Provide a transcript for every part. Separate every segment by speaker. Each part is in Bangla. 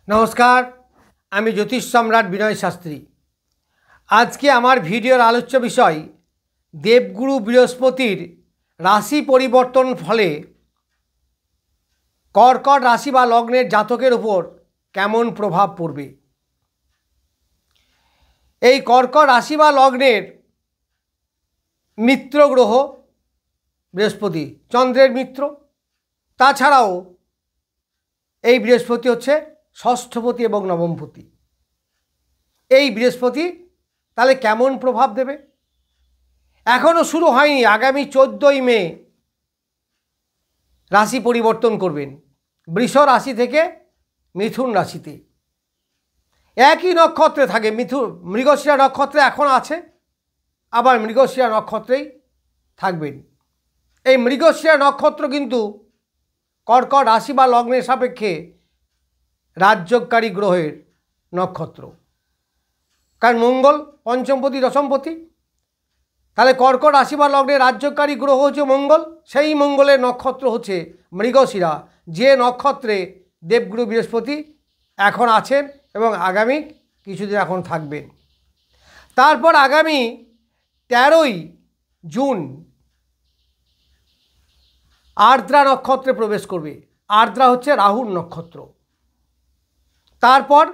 Speaker 1: नमस्कार आमी ज्योतिष सम्राट विनय शास्त्री। आज के आमार भिडियोर आलोच्य विषय देवगुरु बृहस्पतिर राशि परिवर्तन फले कर्कट राशि बा लग्नेर जातकेर उपर केमन प्रभाव पड़बे। এই कर्कट राशि बा लग्नेर मित्र ग्रह बृहस्पति चंद्रेर मित्र, ताछाड़ाओ এই बृहस्पति হচ্ছে ষষ্ঠপতি এবং নবমপতি। এই বৃহস্পতি তাহলে কেমন প্রভাব দেবে এখনো শুরু হয়নি। আগামী 14ই মে রাশি পরিবর্তন করবেন বৃষ রাশি থেকে মিথুন রাশিতে। একই নক্ষত্রে থাকে মৃগশিরা নক্ষত্রে এখন আছে, আবার মৃগশিরা নক্ষত্রেই থাকবেন। এই মৃগশিরা নক্ষত্র কিন্তু कर्कट राशि बा लग्नेर सापेक्षे राजयोगकारी ग्रहेर नक्षत्र, कारण मंगल पंचमपति दशमपति। ताहले कर्कट राशि बा लग्नेर राजयोगकारी ग्रह होच्छे मंगल, सेई मंगलेर नक्षत्र होच्छे मृगशिरा, जे नक्षत्रे देवगुरु बृहस्पति एखन आछेन एबं आगामी किछुदिन एखन थाकबेन। तारपर आगामी 13ই जून आर्द्रा नक्षत्रे प्रवेश करबे। आर्द्रा होच्छे राहुर नक्षत्र। तारपर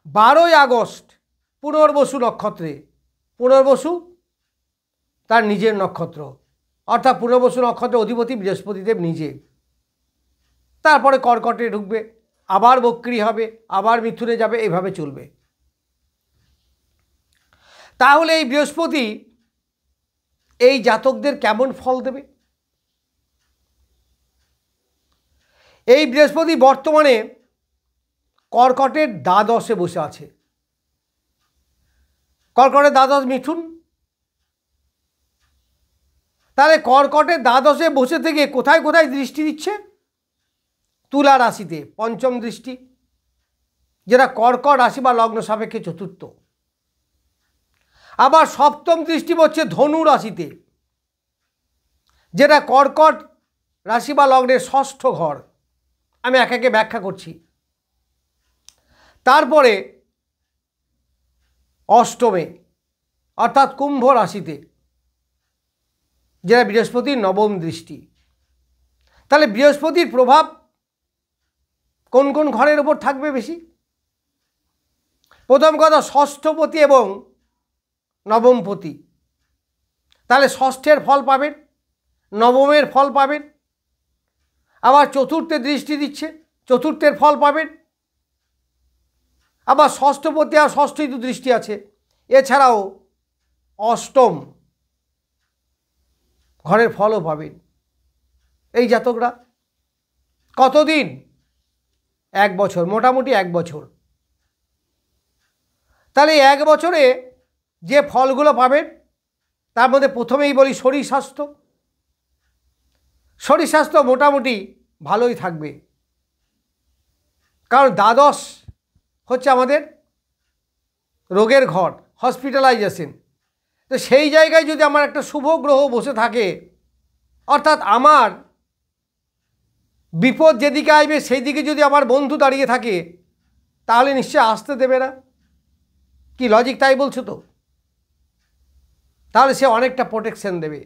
Speaker 1: 12ই আগস্ট पुनर्वसु नक्षत्रे, पुनर्वसु तार निजेर नक्षत्र अर्थात पुनर्वसु नक्षत्रेर अधिपति बृहस्पतिदेव निजे। तारपरे कर्कटे ढुकबे, आबार बक्री हबे, आबार मिथुने जाबे, एइभाবে चलबे। ताहले এই बृहस्पति এই জাতকদের কেমন ফল দেবে? এই বৃহস্পতি বর্তমানে কর্কটের দ্বাদশে বসে আছে। কর্কটের দ্বাদশ মিথুন। তাহলে কর্কটের দ্বাদশে বসে থেকে কোথায় কোথায় দৃষ্টি দিচ্ছে? তুলা রাশিতে পঞ্চম দৃষ্টি, যেটা কর্কট রাশি বা লগ্ন সাপেক্ষে চতুর্থ। আবার সপ্তম দৃষ্টি পড়ছে ধনু রাশিতে, যেটা কর্কট রাশি বা লগ্নের ষষ্ঠ ঘর। আমি একে একে ব্যাখ্যা করছি। তারপরে অষ্টমে অর্থাৎ কুম্ভ রাশিতে, যেটা বৃহস্পতির নবম দৃষ্টি। তাহলে বৃহস্পতির প্রভাব কোন কোন ঘরের উপর থাকবে বেশি? প্রথম কথা ষষ্ঠপতি এবং নবমপতি। তাহলে ষষ্ঠের ফল পাবেন, নবমের ফল পাবেন, আবার চতুর্থে দৃষ্টি দিচ্ছে, চতুর্থের ফল পাবেন। আবার ষষ্ঠপতি আর ষষ্ঠই তো দৃষ্টি আছে। এছাড়াও অষ্টম ঘরের ফলও পাবেন এই জাতকরা। কতদিন? 1 বছর, মোটামুটি 1 বছর। তাহলে 1 বছরে যে ফলগুলো পাবেন তার মধ্যে প্রথমেই বলি শরীর স্বাস্থ্য। শরীর স্বাস্থ্য মোটামুটি ভালোই থাকবে, কারণ দ্বাদশ হচ্ছে আমাদের রোগের ঘর, হসপিটালাইজেশন। তো সেই জায়গায় যদি আমার একটা শুভ গ্রহ বসে থাকে, অর্থাৎ আমার বিপদ যেদিকে আসবে সেই দিকে যদি আমার বন্ধু দাঁড়িয়ে থাকে, তাহলে নিশ্চয়ই আসতে দেবে না। কি লজিক তাই বলছো তো? তাহলে সে অনেকটা প্রোটেকশন দেবে।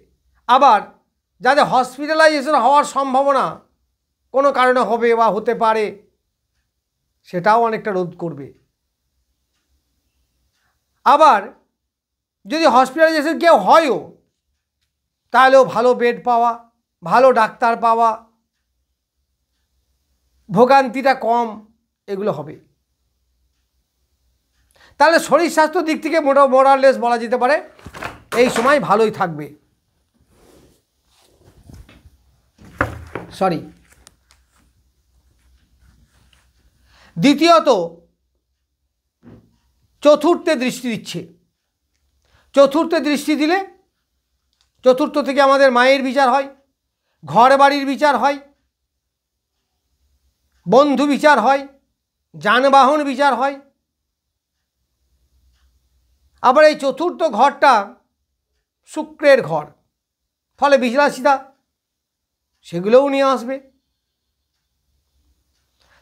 Speaker 1: আবার যাদের হসপিটালাইজেশন হওয়ার সম্ভাবনা কোনো কারণে হবে বা হতে পারে, সেটাও অনেকটা রোধ করবে। আবার যদি হসপিটালাইজেশন কেউ হয়ও, তাহলেও ভালো বেড পাওয়া, ভালো ডাক্তার পাওয়া, ভোগান্তিটা কম, এগুলো হবে। তাহলে শরীর স্বাস্থ্য দিক থেকে মোরালেস বলা যেতে পারে এই সময় ভালোই থাকবে। সরি, দ্বিতীয়ত চতুর্থে দৃষ্টি দিচ্ছে। চতুর্থে দৃষ্টি দিলে চতুর্থ থেকে আমাদের মায়ের বিচার হয়, ঘর বাড়ির বিচার হয়, বন্ধু বিচার হয়, যানবাহন বিচার হয়। আবার এই চতুর্থ ঘরটা শুক্রের ঘর, ফলে বিলাসিতা সেগুলোও নিয়ে আসবে।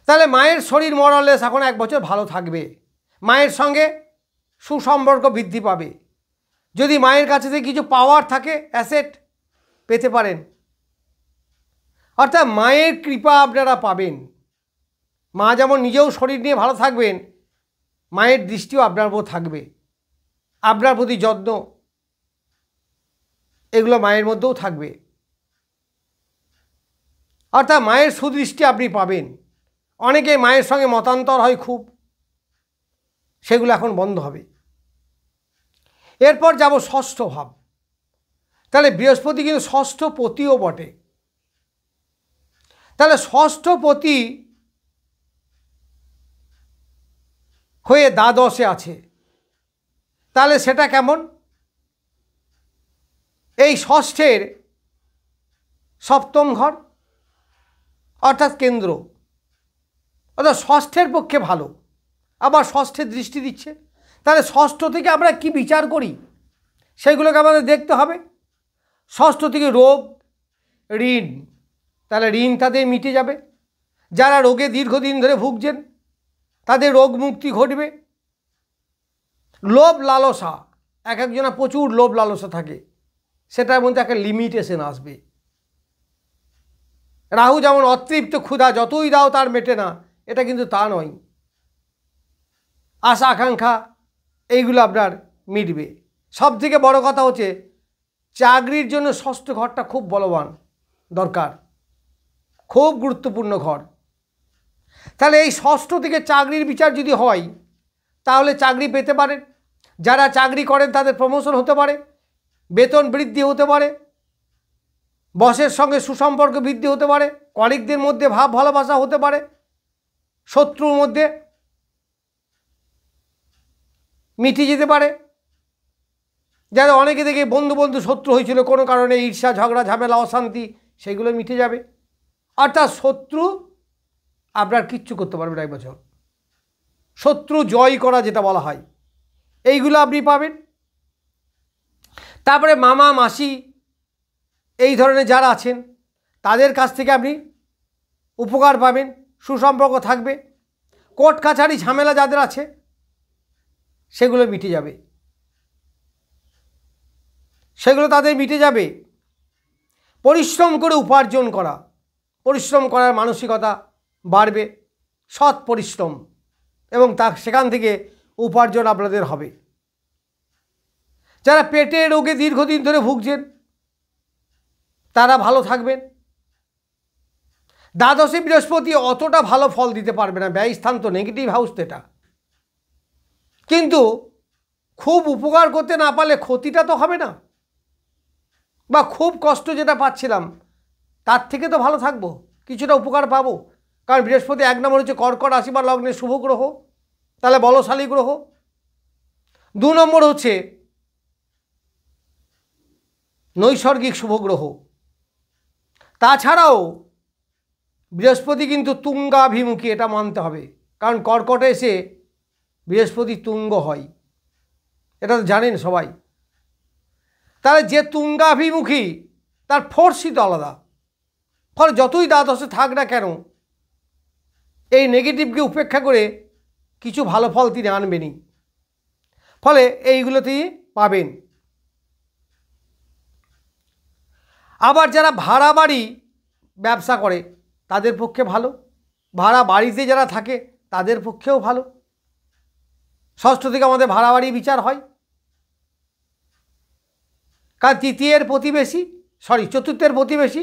Speaker 1: তাহলে মায়ের শরীর মরলেস এখন 1 বছর ভালো থাকবে, মায়ের সঙ্গে সুসম্পর্ক বৃদ্ধি পাবে। যদি মায়ের কাছে থেকে কিছু পাওয়ার থাকে, অ্যাসেট পেতে পারেন, অর্থাৎ মায়ের কৃপা আপনারা পাবেন। মা যেমন নিজেও শরীর নিয়ে ভালো থাকবেন, মায়ের দৃষ্টিও আপনার উপর থাকবে, আপনার প্রতি যত্ন এগুলো মায়ের মধ্যেও থাকবে, অর্থাৎ মায়ের সুদৃষ্টি আপনি পাবেন। অনেকে মায়ের সঙ্গে মতান্তর হয় খুব, সেগুলো এখন বন্ধ হবে। এরপর যাব ষষ্ঠ ভাব। তাহলে বৃহস্পতি কিন্তু ষষ্ঠ পতিও বটে। তাহলে ষষ্ঠ পতি হয়ে দ্বাদশে আছে, তাহলে সেটা কেমন? এই ষষ্ঠের সপ্তম ঘর অর্থাৎ কেন্দ্র, অর্থাৎ ষষ্ঠের পক্ষে ভালো, আবার ষষ্ঠের দৃষ্টি দিচ্ছে। তাহলে ষষ্ঠ থেকে আমরা কি বিচার করি সেগুলোকে আমাদের দেখতে হবে। ষষ্ঠ থেকে রোগ, ঋণ, তাহলে ঋণ তাদের মিটে যাবে। যারা রোগে দীর্ঘদিন ধরে ভুগছেন তাদের রোগ মুক্তি ঘটবে। লোভ লালসা, এক একজনের প্রচুর লোভ লালসা থাকে, সেটার মধ্যে একটা লিমিটেশন আসবে। রাহু যেমন অতৃপ্ত ক্ষুধা, যতই দাও তার মেটে না, এটা কিন্তু তা নয়। আশা আকাঙ্ক্ষা এইগুলো আপনার মিটবে। সব থেকে বড় কথা হচ্ছে চাকরির জন্য ষষ্ঠ ঘরটা খুব বলবান দরকার, খুব গুরুত্বপূর্ণ ঘর। তাহলে এই ষষ্ঠ থেকে চাকরির বিচার যদি হয় তাহলে চাকরি পেতে পারেন। যারা চাকরি করেন তাদের প্রমোশন হতে পারে, বেতন বৃদ্ধি হতে পারে, বসের সঙ্গে সুসম্পর্ক বৃদ্ধি হতে পারে, কলিগদের মধ্যে ভাব ভালোবাসা হতে পারে, শত্রুর মধ্যে মিটে যেতে পারে। যারা অনেকে দেখে বন্ধু বন্ধু শত্রু হয়েছিল কোনো কারণে, ঈর্ষা ঝগড়া ঝামেলা অশান্তি, সেগুলো মিটে যাবে। অর্থাৎ শত্রু আপনার কিচ্ছু করতে পারবে না 1 বছর। শত্রু জয় করা যেটা বলা হয়, এইগুলো আপনি পাবেন। তারপরে মামা মাসি এই ধরনের যারা আছেন তাদের কাছ থেকে আপনি উপকার পাবেন, সুসম্পর্ক থাকবে। কোর্ট কাছারি ঝামেলা যাদের আছে সেগুলো মিটে যাবে, সেগুলো তাদের মিটে যাবে। পরিশ্রম করে উপার্জন করা, পরিশ্রম করার মানসিকতা বাড়বে, সৎ পরিশ্রম, এবং সেখান থেকে উপার্জন আপনাদের হবে। যারা পেটের রোগে দীর্ঘদিন ধরে ভুগছেন তারা ভালো থাকবেন। দ্বাদশে বৃহস্পতি অতটা ভালো ফল দিতে পারবে না, ব্যয় স্থান তো নেগেটিভ হাউস তো এটা, কিন্তু খুব উপকার করতে না পারলে ক্ষতিটা তো হবে না, বা খুব কষ্ট যেটা পাচ্ছিলাম তার থেকে তো ভালো থাকবো, কিছুটা উপকার পাবো। কারণ বৃহস্পতি 1 নম্বর হচ্ছে কর্কট রাশি বা লগ্নের শুভ গ্রহ, তাহলে বলশালী গ্রহ। 2 নম্বর হচ্ছে নৈসর্গিক শুভ গ্রহ। তাছাড়াও বৃহস্পতি কিন্তু তুঙ্গাভিমুখী, এটা মানতে হবে, কারণ কর্কটে এসে বৃহস্পতি তুঙ্গ হয়, এটা তো জানেন সবাই। তাহলে যে তুঙ্গাভিমুখী তার ফোর্সই তো আলাদা, ফলে যতই দ্বাদশে থাক না কেন এই নেগেটিভকে উপেক্ষা করে কিছু ভালো ফল তিনি আনবেনই, ফলে এইগুলো তিনি পাবেন। আবার যারা ভাড়া বাড়ি ব্যবসা করে তাদের পক্ষে ভালো, ভাড়া বাড়িতে যারা থাকে তাদের পক্ষেও ভালো। ষষ্ঠ থেকে আমাদের ভাড়া বাড়ি বিচার হয়, কারণ তৃতীয়ের প্রতিবেশী, চতুর্থের প্রতিবেশী।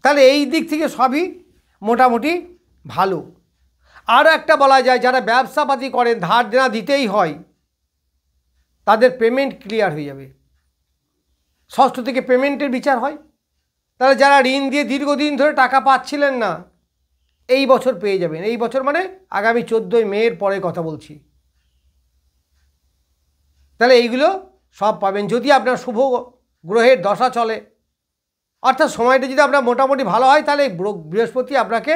Speaker 1: তাহলে এই দিক থেকে সবই মোটামুটি ভালো। আরও একটা বলা যায়, যারা ব্যবসাপাতি করেন ধার দেনা দিতেই হয় তাদের পেমেন্ট ক্লিয়ার হয়ে যাবে, ষষ্ঠ থেকে পেমেন্টের বিচার হয়। তাহলে যারা ঋণ দিয়ে দীর্ঘদিন ধরে টাকা পাচ্ছিলেন না, এই বছর পেয়ে যাবেন। এই বছর মানে আগামী 14ই মের পরে কথা বলছি। তাহলে এইগুলো সব পাবেন যদি আপনার শুভ গ্রহের দশা চলে, অর্থাৎ সময়টা যদি আপনার মোটামুটি ভালো হয়, তাহলে বৃহস্পতি আপনাকে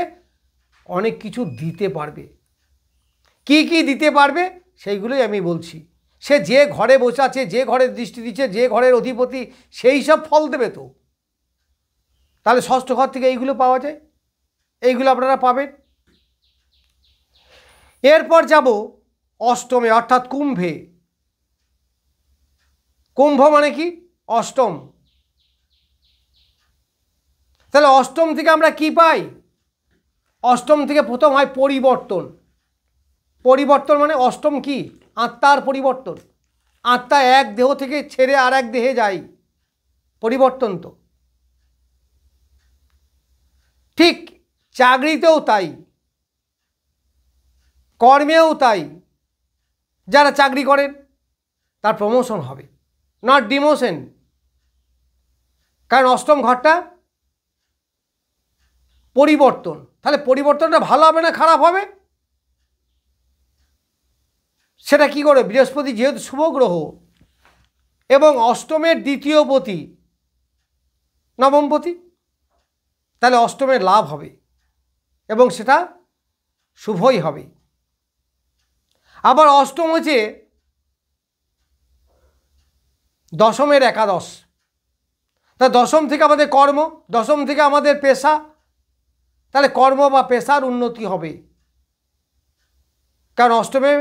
Speaker 1: অনেক কিছু দিতে পারবে। কি কি দিতে পারবে সেইগুলোই আমি বলছি। সে যে ঘরে বসে আছে, যে ঘরের দৃষ্টি দিচ্ছে, যে ঘরের অধিপতি, সেই সব ফল দেবে তো। তাহলে ষষ্ঠ ঘর থেকে এইগুলো পাওয়া যায়, এইগুলো আপনারা পাবেন। এরপর যাব অষ্টমে অর্থাৎ কুম্ভে। কুম্ভ মানে কি? অষ্টম। তাহলে অষ্টম থেকে আমরা কি পাই? অষ্টম থেকে প্রথম হয় পরিবর্তন। পরিবর্তন মানে অষ্টম কি? আত্মার পরিবর্তন। আত্মা এক দেহ থেকে ছেড়ে আর এক দেহে যায়, পরিবর্তন তো। ঠিক চাকরিতেও তাই, কর্মেও তাই। যারা চাকরি করেন তার প্রমোশন হবে, নট ডিমোশন। কারণ অষ্টম ঘরটা পরিবর্তন। তাহলে পরিবর্তনটা ভালো হবে না খারাপ হবে? সেটা কি করে? বৃহস্পতি যেহেতু শুভ গ্রহ এবং অষ্টমের দ্বিতীয় পতি নবমপতি, তাহলে অষ্টমের লাভ হবে এবং সেটা শুভই হবে। আবার অষ্টম হচ্ছে দশমের একাদশ। তা দশম থেকে আমাদের কর্ম, দশম থেকে আমাদের পেশা, তাহলে কর্ম বা পেশার উন্নতি হবে। কারণ অষ্টমে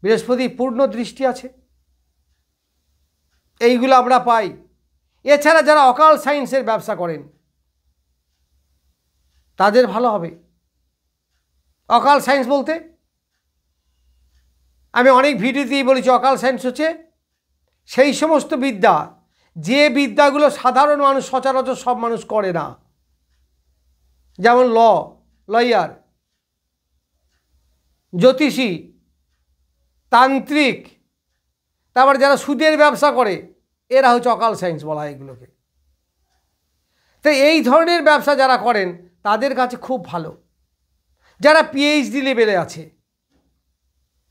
Speaker 1: বৃহস্পতি পূর্ণ দৃষ্টি আছে। এইগুলো আমরা পাই। এছাড়া যারা অকাল সায়েন্সের ব্যবসা করেন তাদের ভালো হবে। অকাল সায়েন্স বলতে আমি অনেক ভিডিওতেই বলেছি, অকাল সায়েন্স হচ্ছে সেই সমস্ত বিদ্যা যে বিদ্যাগুলো সাধারণ মানুষ সচরাচর সব মানুষ করে না। যেমন লয়ার, জ্যোতিষী, তান্ত্রিক, তারপর যারা সুদের ব্যবসা করে, এরা হচ্ছে অকাল সায়েন্স বলা হয় এগুলোকে। তো এই ধরনের ব্যবসা যারা করেন তাদের কাছে খুব ভালো। যারা পিএইচডি লেভেলে আছে,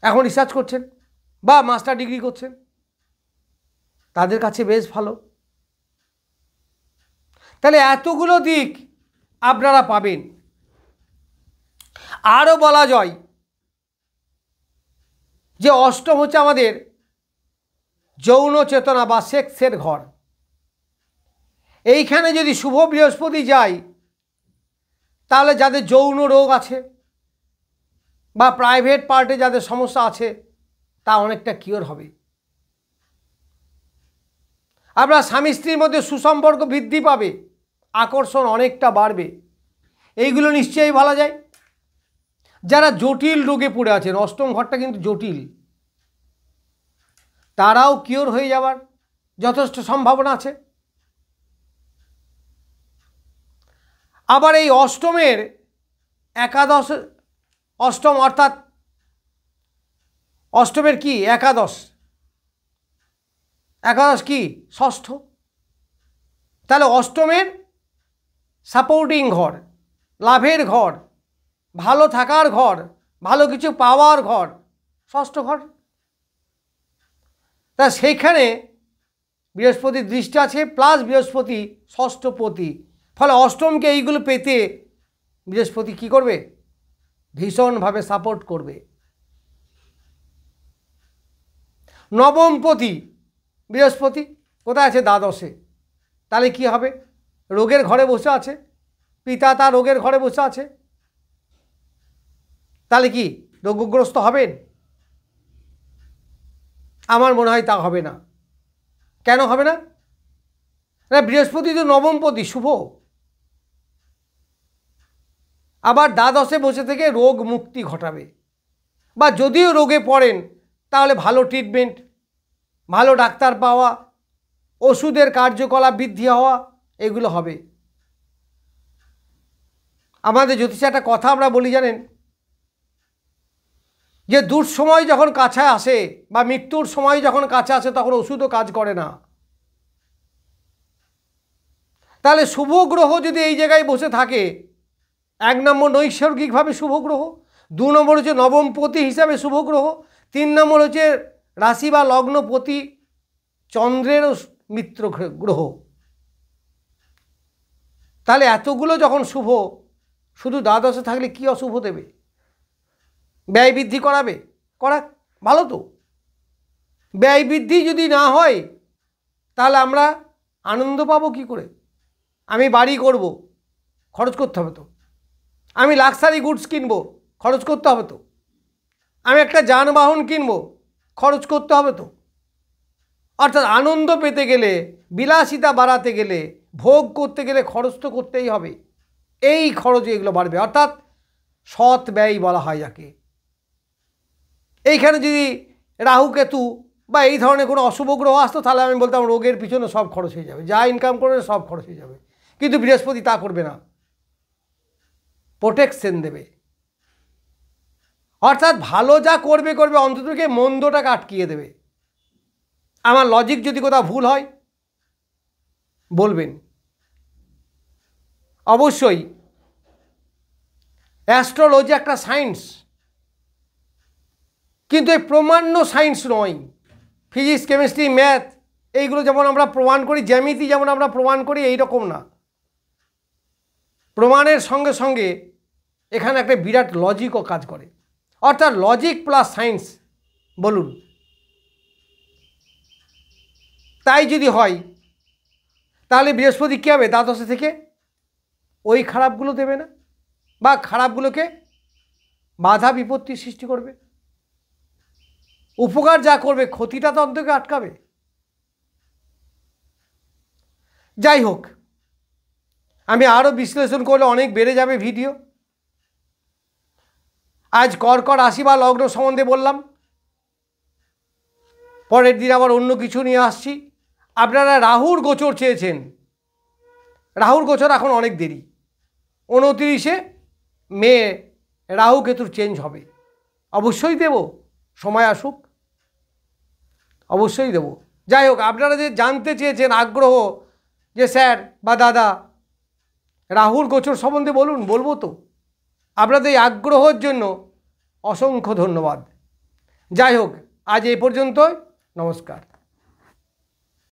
Speaker 1: এখন রিসার্চ করছেন বা মাস্টার ডিগ্রি করছেন, তাদের কাছে বেশ ভালো। তাহলে এতগুলো দিক আপনারা পাবেন। আরও বলা যায় যে অষ্টম হচ্ছে আমাদের যৌন চেতনা বা সেক্সের ঘর। এইখানে যদি শুভ বৃহস্পতি যায় তাহলে যাদের যৌন রোগ আছে বা প্রাইভেট পার্টে যাদের সমস্যা আছে তা অনেকটা কিওর হবে। আপনার স্বামী স্ত্রীর মধ্যে সুসম্পর্ক বৃদ্ধি পাবে, আকর্ষণ অনেকটা বাড়বে, এইগুলো নিশ্চয়ই বলা যায়। যারা জটিল রোগে পড়ে আছেন, অষ্টম ঘরটা কিন্তু জটিল, তারাও কিওর হয়ে যাওয়ার যথেষ্ট সম্ভাবনা আছে। আবার এই অষ্টমের একাদশ, অষ্টম অর্থাৎ অষ্টমের কি একাদশ, একাদশ কি ষষ্ঠ। তাহলে অষ্টমের সাপোর্টিং ঘর, লাভের ঘর, ভালো থাকার ঘর, ভালো কিছু পাওয়ার ঘর, ষষ্ঠ ঘর। তা সেইখানে বৃহস্পতির দৃষ্টি আছে, প্লাস বৃহস্পতি ষষ্ঠপতি। ফলে অষ্টমকে এইগুলো পেতে বৃহস্পতি কি করবে? ভীষণভাবে সাপোর্ট করবে। নবমপতি বৃহস্পতি কোথায় আছে? দ্বাদশে। তাহলে কি হবে? রোগের ঘরে বসে আছে, পিতা তার রোগের ঘরে বসে আছে, তাহলে কি রোগগ্রস্ত হবেন? আমার মনে হয় তা হবে না। কেন হবে না? বৃহস্পতি তো নবমপতি, শুভ। আবার দ্বাদশে বসে থেকে রোগ মুক্তি ঘটাবে, বা যদিও রোগে পড়েন তাহলে ভালো ট্রিটমেন্ট, ভালো ডাক্তার পাওয়া, ওষুধের কার্যকলাপ বৃদ্ধি হওয়া, এগুলো হবে। আমাদের জ্যোতিষে একটা কথা আমরা বলি জানেন, যে দুঃসময় যখন কাছে আসে বা মৃত্যুর সময় যখন কাছে আসে তখন ওষুধও কাজ করে না। তাহলে শুভ গ্রহ যদি এই জায়গায় বসে থাকে, এক নম্বর নৈসর্গিকভাবে শুভ গ্রহ, দু নম্বর হচ্ছে নবমপতি হিসাবে শুভ গ্রহ, তিন নম্বর হচ্ছে রাশি বা লগ্নপতি চন্দ্রেরও মিত্র গ্রহ। তাহলে এতগুলো যখন শুভ, শুধু দ্বাদশে থাকলে কি অশুভ দেবে? ব্যয় বৃদ্ধি করাবে, করাক, ভালো তো। ব্যয় বৃদ্ধি যদি না হয় তাহলে আমরা আনন্দ পাবো কি করে? আমি বাড়ি করব, খরচ করতে হবে তো। আমি লাক্সারি গুডস কিনবো, খরচ করতে হবে তো। আমি একটা যানবাহন কিনবো, খরচ করতে হবে তো। অর্থাৎ আনন্দ পেতে গেলে, বিলাসিতা বাড়াতে গেলে, ভোগ করতে গেলে খরচ তো করতেই হবে। এই খরচ এগুলো বাড়বে, অর্থাৎ সৎ ব্যয় বলা হয় যাকে। এইখানে যদি রাহু কেতু বা এই ধরনের কোনো অশুভ গ্রহ আসতো, তাহলে আমি বলতাম রোগের পিছনে সব খরচ হয়ে যাবে, যা ইনকাম করবে সব খরচ হয়ে যাবে। কিন্তু বৃহস্পতি তা করবে না, প্রোটেকশন দেবে। অর্থাৎ ভালো যা করবে করবে, অন্ততকে মন্দটাকে আটকিয়ে দেবে। আমার লজিক যদি কোথাও ভুল হয় বলবেন। অবশ্যই অ্যাস্ট্রোলজি একটা সায়েন্স, কিন্তু এই প্রমাণ্য সায়েন্স নয়। ফিজিক্স, কেমিস্ট্রি, ম্যাথ এইগুলো যেমন আমরা প্রমাণ করি, জ্যামিতি যেমন আমরা প্রমাণ করি, এই রকম না। প্রমাণের সঙ্গে সঙ্গে এখানে একটা বিরাট লজিকও কাজ করে, অর্থাৎ লজিক প্লাস সায়েন্স বলুন। তাই যদি হয় তাহলে বৃহস্পতি কী হবে, দ্বাদশে থেকে ওই খারাপগুলো দেবে না, বা খারাপগুলোকে বাধা বিপত্তি সৃষ্টি করবে। উপকার যা করবে, ক্ষতিটা তো অন্তকে আটকাবে। যাই হোক, আমি আরও বিশ্লেষণ করলে অনেক বেড়ে যাবে ভিডিও। আজ কর্কট রাশি বা লগ্ন সম্বন্ধে বললাম, পরের দিন আবার অন্য কিছু নিয়ে আসছি। আপনারা রাহুর গোচর চেয়েছেন, রাহুর গোচর এখন অনেক দেরি, 29শে মে রাহু কেতুর চেঞ্জ হবে। অবশ্যই দেব, সময় আসুক, অবশ্যই দেব। যাই হোক, আপনারা যে জানতে চেয়েছেন আগ্রহ, যে স্যার বা দাদা রাহুর গোচর সম্বন্ধে বলুন, বলবো তো। আপনাদের এই আগ্রহের জন্য অসংখ্য ধন্যবাদ। যাই হোক, আজ এই পর্যন্তই, নমস্কার।